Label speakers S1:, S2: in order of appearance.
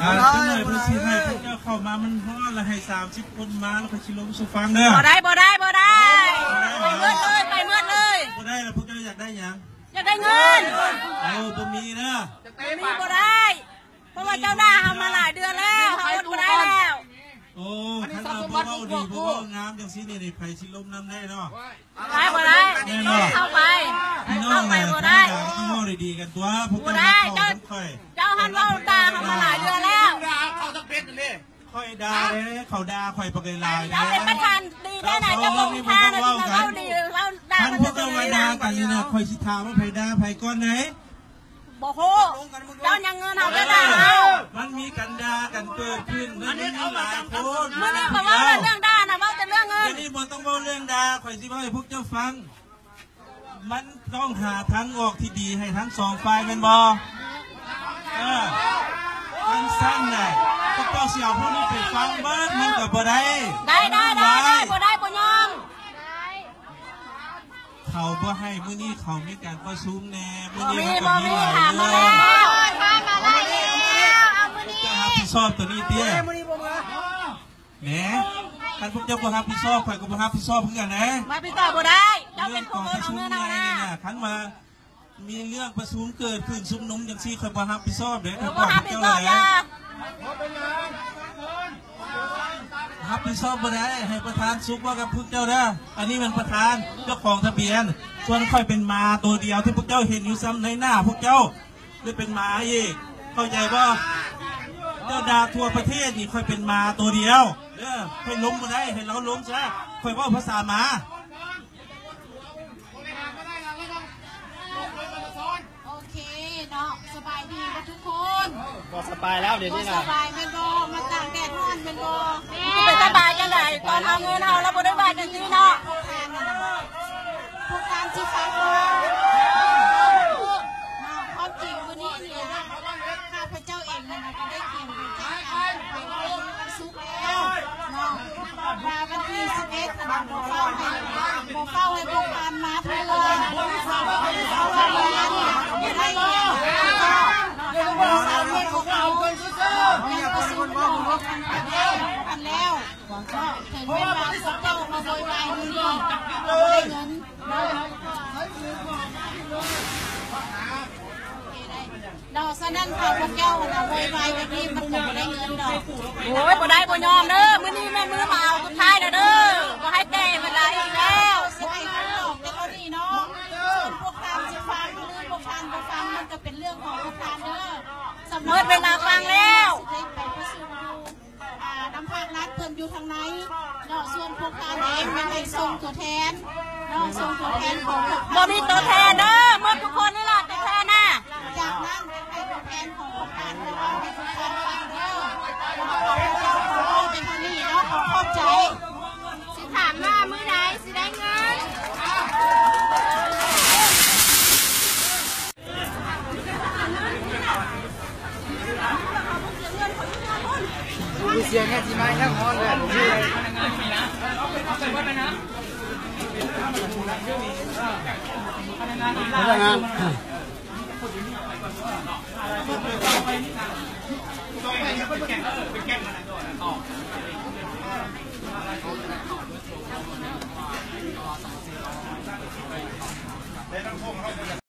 S1: จังเลยเพื่อที่ให้พวกเจ้าเข้ามามันห่อแล้วให้30 คนมาแล้วก็ชิลงสุฟังเด้อ
S2: บ่ได้ไปเมื่อเลย
S1: บ่ได้แล้วพวกเจ้าอยากได้ยัง
S2: อยากได้เงิน
S1: บ่มีเด้อ
S2: มีบ่ได้เพราะว่าเจ้าด่าทำมาหลายเดือนแล้วเขาบ่ได้แล้ว
S1: โอ้ท่านเอาพวกเราดีพวกเรางามจังสิเนี่ยในไผ่ชิลมน้ำได้เนาะ
S2: บ่ได้เข้าไป
S1: พี่น้องบ่ได้พี่น้องดีกันตัวพวกเจ้า
S2: เจ้าหันว่าด่าทำมาหลายเดือนแล้ว
S1: เขาต้องเป็นเลยค่อยด่าเลยเขาด่าค่อยประเกยลาย
S2: เจ้าเป็นประธานดีแค่ไหนเจ้าเป็นประธานเราดีเราด่า
S1: ท่านพวกเจ้าว่าด่ากันนี่นะค่อยสิถามว่าไผ่ด่าไผ่ก้อนไหน
S2: บ่โหเจ้ายังเงินเอาไปด่า
S1: มันมีกันด่ากันเกิดขึ้นมันมีหลายคน
S2: มันนี่บอกว่าเรื่องด่านะว่าแต่เรื่องเงิน
S1: นี่บ่ต้องว่าเรื่องด่าค่อยสิว่าให้พวกเจ้าฟังมันต้องหาทางออกที่ดีให้ทั้งสองฝ่ายเป็นบ่มันสั้นเลยพวกเจ้าเสียพวกนี้ไปฟังเบิ้ลมันกับบ่ได้
S2: บ่ยอม
S1: เขาบ่ให้มื้อนี้เขามีการประชุมแน่มื้อนี้เขามีหลายเรื่องจะรับผิดชอบตัวนี้เตี้ยแหนท่านพวกเจ้าบ่รับผิดชอบใครก็บ่รับผิดชอบเพื่อนนะ
S2: มาผิดชอบบ่ได้เจ้าเป็นผู้
S1: ประชุมไงเนี่ยท่านมามีเรื่องประชุมเกิดขึ้นชุมนุมอย่างที่เคยบ่รับผิดชอบเด้อท่านบอกเจ้าเลยรับผิดชอบบ่ได้ให้ประธานซุกว่ากับพวกเจ้าเด้ออันนี้มันประธานเจ้าของทะเบียนส่วนค่อยเป็นมาตัวเดียวที่พวกเจ้าเห็นอยู่ซ้ำในหน้าพวกเจ้าได้เป็นมาอีกเข้าใจบ่เจ้าด่าทั่วประเทศนี่ค่อยเป็นมาตัวเดียวเด้อให้ล้มบ่ได้ให้เราล้มซะค่อยว่าภาษามา
S2: โอเคเนาะสบายดีกันทุกคน
S3: ก็สบายแล้วเดี๋ยวนี้นะ
S2: สบายเป็นบ่มาตากแดดร้อนเป็นบ่เป็นสบายจังไดตอนเอาเงินเอาแล้วบ่ได้บาทจังซี่เนาะพวกการที่ฟังความจริงวันนี้เนี่ยข้าพเจ้าเองก็ได้เตรียมไปจัดการไปวันศุกร์แล้วเนาะมาวันที่11บ่เฝ้าให้พวกการมาเพื่อนเอาไปแล้วเนี่ยได้เงินอันแล้วก็ถึงเวลาพวกเจ้ามาโวยวายนี่ได้เงินดอกสนั่นค่ะพวกเจ้าโวยวายแบบนี้มันก็ไม่ได้เงินดอกโอ้ยบ่ได้บ่ยอมเด้อมื้อนี้แม่มือมาเอาสุดท้ายเด้อบ่ให้แก้เวลาอีกแล้วสิให้เขาตอบแต่ก็ดีเนาะพวกทานสิฟังหรือพวกทานบ่ฟังมันก็เป็นเรื่องของพวกทานเด้อสำหรับเวลาฟังแล้วสิได้ไปประชุมอยู่น้ำภาครัฐเพิ่นอยู่ทางไหนเนาะส่วนพวกทานเองมันให้ส่งตัวแทนเนาะส่งตัวแทนของบ่มีตัวแทนเด้อหมดทุกคนนี่ล่ะตัวแทนน่ะจากนั้นให้ตัวแทนของพวกทานเนาะให้ทุกคนฟังเด้อเป็นคนนี้เนาะขอบใจสิถามว่ามื้อใดสิได้เงิน
S3: มีเสียงแค่ที่ไม้ทั้งห้องเลยพนักงาน